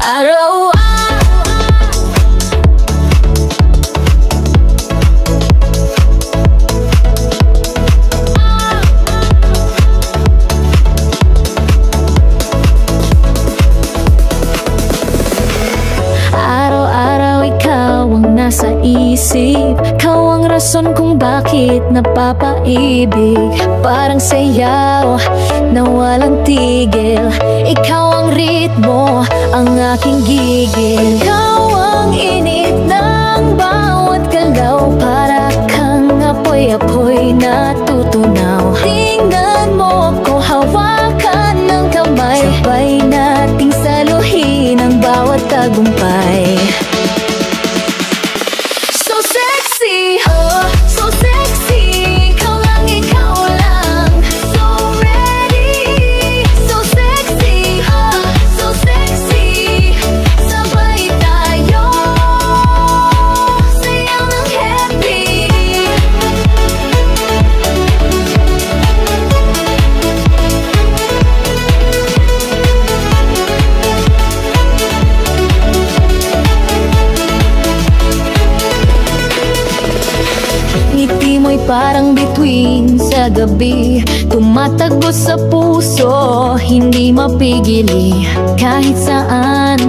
Araw-araw ikaw ang nasa isip, ikaw ang rason kung bakit napapaibig. Parang sayaw na walang tigil, ikaw ang ritmo, ang aking gigil. Ikaw ang init ng bawat galaw, para kang apoy-apoy na tutunaw. Tingnan mo ko, hawakan ng kamay, sabay nating saluhin ang bawat tagumpay. So sexy, oh, so sexy, ikaw lang, so ready. So sexy, oh, so sexy, sabay tayo, sayaw ng happy. Ngiti mo'y parang bituin sa gabi, tumatagos sa puso, hindi mapigili. Kahit saan,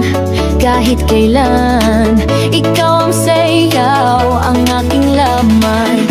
kahit kailan, ikaw ang sayaw, ang aking laman.